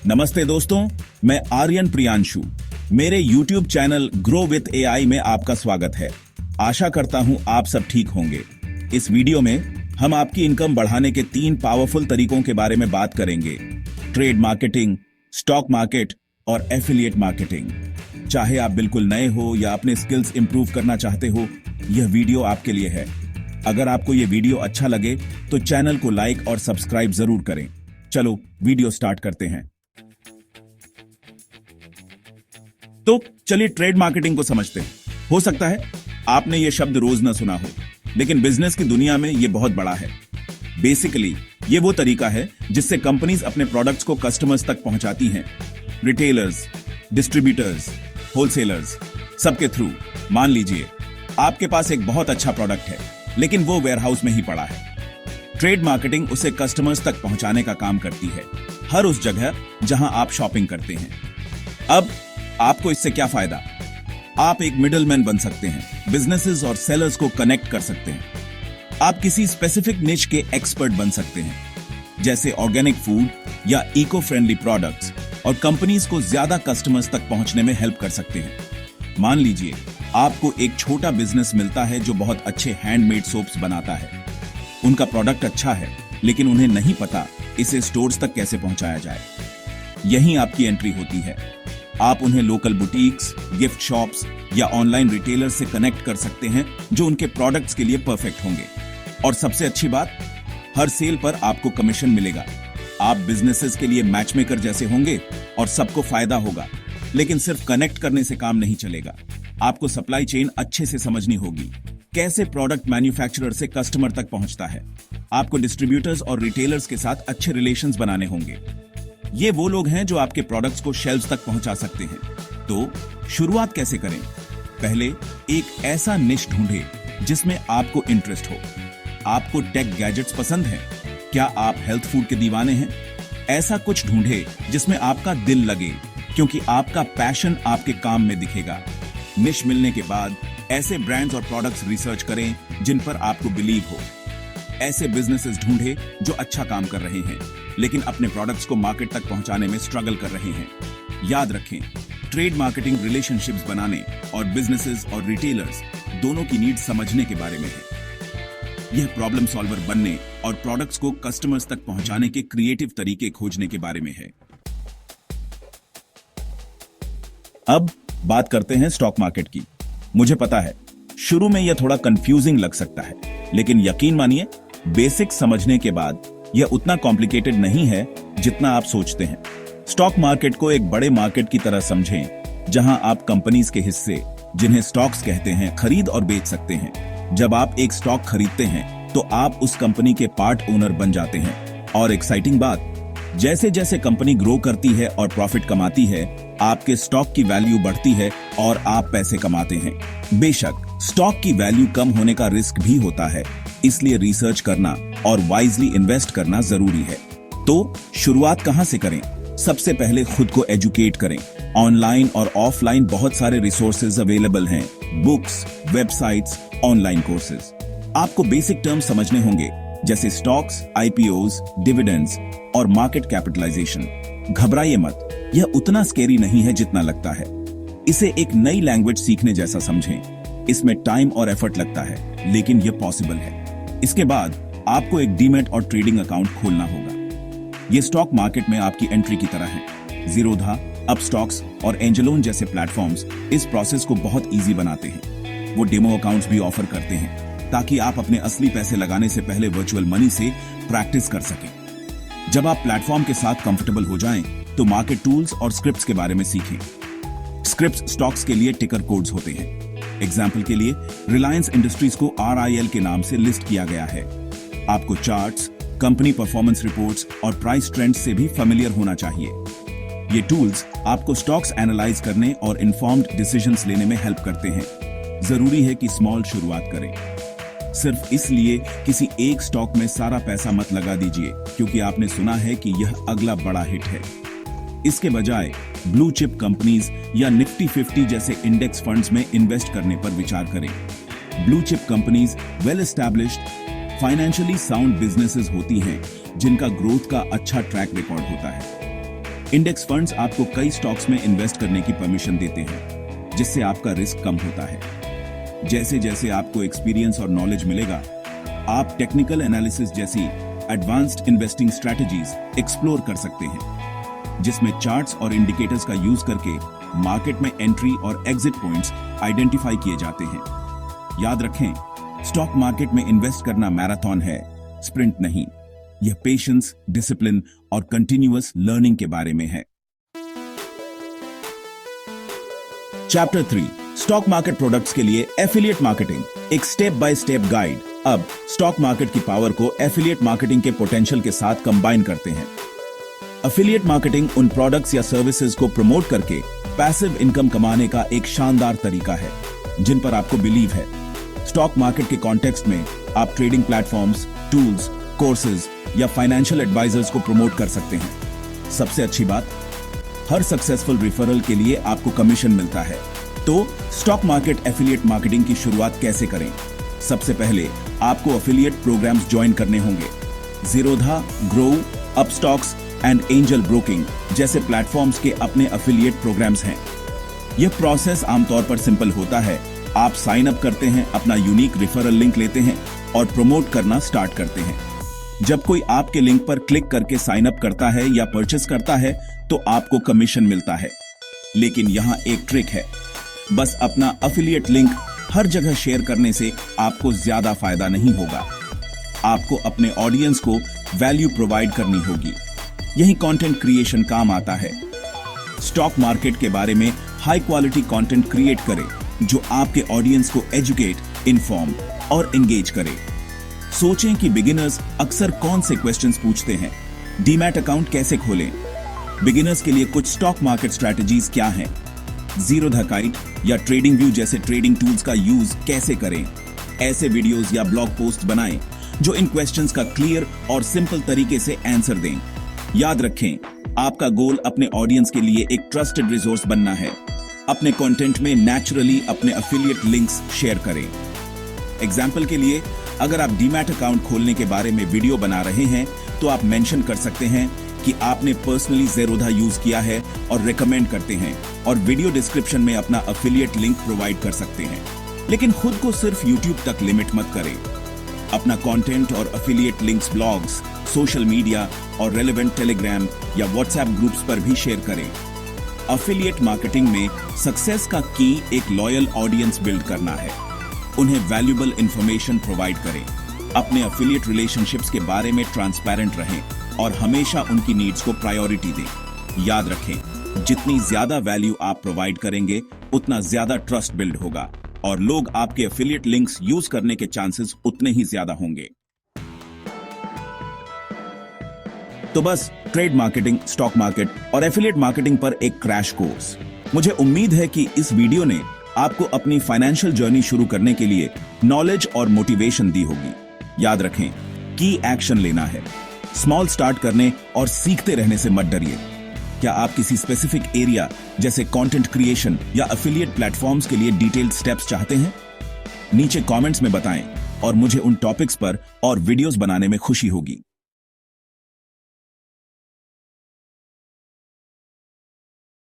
नमस्ते दोस्तों, मैं आर्यन प्रियांशु। मेरे YouTube channel grow with AI में आपका स्वागत है। आशा करता हूं आप सब ठीक होंगे। इस वीडियो में हम आपकी इनकम बढ़ाने के 3 पावरफुल तरीकों के बारे में बात करेंगे। ट्रेड मार्केटिंग, स्टॉक मार्केट और एफिलिएट मार्केटिंग। चाहे आप बिल्कुल नए हो या अपने स्किल्स इंप्रूव करना चाहते हो, यह वीडियो आपके लिए है। अगर आपको यह वीडियो अच्छा लगे तो चैनल को लाइक और सब्सक्राइब जरूर करें। चलो वीडियो स्टार्ट करते हैं। तो चलिए ट्रेड मार्केटिंग को समझते हैं। हो सकता है आपने यह शब्द रोज न सुना हो, लेकिन बिजनेस की दुनिया में यह बहुत बड़ा है। बेसिकली यह वो तरीका है जिससे कंपनीज अपने प्रोडक्ट्स को कस्टमर्स तक पहुंचाती हैं। रिटेलर्स, डिस्ट्रीब्यूटर्स, होलसेलर्स, सबके थ्रू। मान लीजिए आपके पास एक बहुत अच्छा प्रोडक्ट है, लेकिन वो वेयरहाउस में ही पड़ा है। ट्रेड मार्केटिंग उसे कस्टमर्स तक पहुंचाने का काम करती है, हर उस जगह जहां आप शॉपिंग करते हैं। अब आपको इससे क्या फायदा? आप एक मिडलमैन बन सकते हैं, बिजनेसेस और सेलर्स को कनेक्ट कर सकते हैं। आप किसी स्पेसिफिक निश के एक्सपर्ट बन सकते हैं, जैसे ऑर्गेनिक फूड या इको फ्रेंडली प्रोडक्ट्स, और कंपनीज को ज्यादा कस्टमर्स तक पहुंचने में हेल्प कर सकते हैं। मान लीजिए आपको एक छोटा बिजनेस मिलता है जो बहुत अच्छे हैंडमेड सोप्स बनाता है। उनका प्रोडक्ट अच्छा है, लेकिन उन्हें नहीं पता इसे स्टोर्स तक कैसे पहुंचाया जाए। यहीं आपकी एंट्री होती है। आप उन्हें लोकल बुटीक्स, गिफ्ट शॉप्स या ऑनलाइन रिटेलर से कनेक्ट कर सकते हैं जो उनके प्रोडक्ट्स के लिए परफेक्ट होंगे। और सबसे अच्छी बात, हर सेल पर आपको कमीशन मिलेगा। आप बिजनेसेस के लिए मैचमेकर जैसे होंगे और सबको फायदा होगा। लेकिन सिर्फ कनेक्ट करने से काम नहीं चलेगा। आपको सप्लाई चेन अच्छे से समझनी होगी। कैसे प्रोडक्ट मैन्युफैक्चरर से कस्टमर तक पहुंचता है। आपको डिस्ट्रीब्यूटर्स और रिटेलर्स के साथ अच्छे रिलेशंस बनाने होंगे। ये वो लोग हैं जो आपके प्रोडक्ट्स को शेल्व्स तक पहुंचा सकते हैं। तो शुरुआत कैसे करें? पहले एक ऐसा निश ढूंढें जिसमें आपको इंटरेस्ट हो। आपको टेक गैजेट्स पसंद है? क्या आप हेल्थ फूड के दीवाने हैं? ऐसा कुछ ढूंढें जिसमें आपका दिल लगे, क्योंकि आपका पैशन आपके काम में दिखेगा। निश मिलने के बाद ऐसे ब्रांड्स और प्रोडक्ट्स रिसर्च करें जिन पर आपको बिलीव हो। ऐसे बिजनेसेस ढूंढें जो अच्छा काम कर रहे हैं, लेकिन अपने प्रोडक्ट्स को मार्केट तक पहुंचाने में स्ट्रगल कर रहे हैं। याद रखें, ट्रेड मार्केटिंग रिलेशनशिप्स बनाने और बिजनेसेस और रिटेलर्स दोनों की नीड समझने के बारे में है। यह प्रॉब्लम सॉल्वर बनने और प्रोडक्ट्स को कस्टमर्स तक पहुंचाने के क्रिएटिव तरीके खोजने के बारे में है। अब बात करते हैं स्टॉक मार्केट की। मुझे पता है शुरू में यह थोड़ा कंफ्यूजिंग लग सकता है, लेकिन यकीन मानिए बेसिक समझने के बाद यह उतना कॉम्प्लिकेटेड नहीं है जितना आप सोचते हैं। स्टॉक मार्केट को एक बड़े मार्केट की तरह समझें, जहां आप कंपनीज के हिस्से, जिन्हें स्टॉक्स कहते हैं, खरीद और बेच सकते हैं। जब आप एक स्टॉक खरीदते हैं तो आप उस कंपनी के पार्ट ओनर बन जाते हैं। और एक्साइटिंग बात, जैसे जैसे कंपनी ग्रो करती है और प्रॉफिट कमाती है, आपके स्टॉक की वैल्यू बढ़ती है और आप पैसे कमाते हैं। बेशक स्टॉक की वैल्यू कम होने का रिस्क भी होता है, इसलिए रिसर्च करना और वाइजली इन्वेस्ट करना जरूरी है। तो शुरुआत कहां से करें? सबसे पहले खुद को एजुकेट करें। ऑनलाइन और ऑफलाइन बहुत सारे रिसोर्सेज अवेलेबल हैं। Books, websites, online courses. आपको बेसिक टर्म्स समझने होंगे, जैसे स्टॉक्स, आईपीओज, डिविडेंड्स और मार्केट कैपिटलाइजेशन। घबराइए मत, यह उतना स्केरी नहीं है जितना लगता है। इसे एक नई लैंग्वेज सीखने जैसा समझें। इसमें टाइम और एफर्ट लगता है, लेकिन यह पॉसिबल है। इसके बाद आपको एक डीमैट और ट्रेडिंग अकाउंट खोलना होगा। ये स्टॉक मार्केट में आपकी एंट्री की तरह है। जीरोधा, अपस्टॉक्स और एंजलोन जैसे प्लेटफॉर्म्स इस प्रोसेस को बहुत इजी बनाते हैं। वो डेमो अकाउंट्स भी ऑफर करते हैं, ताकि आप अपने असली पैसे लगाने से पहले वर्चुअल मनी से प्रैक्टिस कर सकें। जब आप प्लेटफॉर्म के साथ कंफर्टेबल हो जाएं, तो मार्केट टूल्स और स्क्रिप्ट्स के बारे में सीखें। स्क्रिप्ट्स स्टॉक्स के लिए टिकर कोड्स होते हैं। एग्जाम्पल के लिए रिलायंस इंडस्ट्रीज को RIL के नाम से लिस्ट किया गया है। आपको चार्ट्स, कंपनी परफॉर्मेंस रिपोर्ट्स और प्राइस ट्रेंड्स से भी फेमिलियर होना चाहिए। ये टूल्स आपको स्टॉक्स एनालाइज करने और इन्फॉर्म्ड डिसीजंस लेने में हेल्प करते हैं। जरूरी है कि स्मॉल शुरुआत करें। सिर्फ इसलिए किसी एक स्टॉक में सारा पैसा मत लगा दीजिए क्योंकि आपने सुना है कि यह अगला बड़ा हिट है। इसके बजाय ब्लू चिप कंपनीज या निफ्टी 50 जैसे इंडेक्स फंड्स में इन्वेस्ट करने पर विचार करें। Blue chip companies well established, financially sound businesses होती हैं जिनका ग्रोथ का अच्छा ट्रैक रिकॉर्ड होता है। इंडेक्स फंड्स आपको कई स्टॉक्स में इन्वेस्ट करने की परमिशन देते हैं, जिससे आपका रिस्क कम होता है। जैसे जैसे आपको एक्सपीरियंस और नॉलेज मिलेगा, आप टेक्निकल एनालिसिस जैसी एडवांस्ड इन्वेस्टिंग स्ट्रैटेजीज एक्सप्लोर कर सकते हैं, जिसमें चार्ट्स और इंडिकेटर्स का यूज करके मार्केट में एंट्री और एग्जिट पॉइंट्स आइडेंटिफाई किए जाते हैं। याद रखें, स्टॉक मार्केट में इन्वेस्ट करना मैराथन है, स्प्रिंट नहीं। यह पेशेंस, डिसिप्लिन और कंटिन्यूअस लर्निंग के बारे में है। चैप्टर 3, स्टॉक मार्केट प्रोडक्ट्स के लिए एफिलिएट मार्केटिंग, एक स्टेप बाय स्टेप गाइड। अब स्टॉक मार्केट की पावर को एफिलिएट मार्केटिंग के पोटेंशियल के साथ कंबाइन करते हैं। एफिलिएट मार्केटिंग उन प्रोडक्ट्स या सर्विसेज को प्रमोट करके पैसिव इनकम कमाने का एक शानदार तरीका है जिन पर आपको बिलीव है। स्टॉक मार्केट के कॉन्टेक्स्ट में आप ट्रेडिंग प्लेटफॉर्म्स, टूल्स, कोर्सेज या फाइनेंशियल एडवाइजर्स को प्रमोट कर सकते हैं। सबसे अच्छी बात, हर सक्सेसफुल रिफरल के लिए आपको कमीशन मिलता है। तो स्टॉक मार्केट एफिलिएट मार्केटिंग की शुरुआत कैसे करें? सबसे पहले आपको एफिलिएट प्रोग्राम्स ज्वाइन करने होंगे। Zerodha, grow, Upstox and angel broking जैसे प्लेटफॉर्म्स के अपने एफिलिएट प्रोग्राम्स हैं। यह प्रोसेस आमतौर पर सिंपल होता है। आप साइन अप करते हैं, अपना यूनिक रेफरल लिंक लेते हैं और प्रमोट करना स्टार्ट करते हैं। जब कोई आपके लिंक पर क्लिक करके साइन अप करता है या परचेस करता है तो आपको कमीशन मिलता है। लेकिन यहां एक ट्रिक है, बस अपना एफिलिएट लिंक हर जगह शेयर करने से आपको ज्यादा फायदा नहीं होगा। आपको अपने ऑडियंस को वैल्यू प्रोवाइड करनी होगी। यही कंटेंट क्रिएशन काम आता है। स्टॉक मार्केट के बारे में हाई क्वालिटी कंटेंट क्रिएट करें जो आपके ऑडियंस को एजुकेट, इन्फॉर्म और एंगेज करे। सोचें कि बिगिनर्स अक्सर कौन से क्वेश्चंस पूछते हैं। डीमैट अकाउंट कैसे खोलें? बिगिनर्स के लिए कुछ स्टॉक मार्केट स्ट्रैटेजीज क्या हैं? ज़ीरोधा काइट या ट्रेडिंग व्यू जैसे ट्रेडिंग टूल्स का यूज कैसे करें? ऐसे वीडियोस या ब्लॉग पोस्ट बनाएं जो इन क्वेश्चंस का क्लियर और सिंपल तरीके से आंसर दें। याद रखें, आपका गोल अपने ऑडियंस के लिए एक ट्रस्टेड रिसोर्स बनना है। अपने कंटेंट में नेचुरली अपने एफिलिएट लिंक्स शेयर करें। एग्जाम्पल के लिए, अगर आप डीमैट अकाउंट खोलने के बारे में वीडियो बना रहे हैं तो आप मेंशन कर सकते हैं कि आपने पर्सनली ज़ीरोधा यूज किया है और रेकमेंड करते हैं, और वीडियो डिस्क्रिप्शन में अपना एफिलिएट लिंक प्रोवाइड कर सकते हैं। लेकिन खुद को सिर्फ यूट्यूब तक लिमिट मत करें। अपना कंटेंट और affiliate links blogs, social media और रेलेवेंट टेलीग्राम या व्हाट्सएप ग्रुप्स पर भी शेयर करें। एफिलिएट मार्केटिंग में सक्सेस का की एक लॉयल ऑडियंस बिल्ड करना है। उन्हें वैल्यूएबल इंफॉर्मेशन प्रोवाइड करें। अपने एफिलिएट रिलेशनशिप्स के बारे में ट्रांसपेरेंट रहें और हमेशा उनकी नीड्स को प्रायोरिटी दें। याद रखें, जितनी ज्यादा वैल्यू आप प्रोवाइड करेंगे उतना ज्यादा ट्रस्ट बिल्ड होगा और लोग आपके एफिलिएट लिंक्स यूज करने के चांसेस उतने ही ज्यादा होंगे। तो बस ट्रेड मार्केटिंग, स्टॉक मार्केट और एफिलिएट मार्केटिंग पर एक क्रैश कोर्स। मुझे उम्मीद है कि इस वीडियो ने आपको अपनी फाइनेंशियल जर्नी शुरू करने के लिए नॉलेज और मोटिवेशन दी होगी। याद रखें, की एक्शन लेना है। स्मॉल स्टार्ट करने और सीखते रहने से मत डरिए। क्या आप किसी स्पेसिफिक एरिया जैसे कंटेंट क्रिएशन या एफिलिएट प्लेटफॉर्म्स के लिए डिटेल्ड स्टेप्स चाहते हैं? नीचे कमेंट्स में बताएं और मुझे उन टॉपिक्स पर और वीडियोस बनाने में खुशी होगी।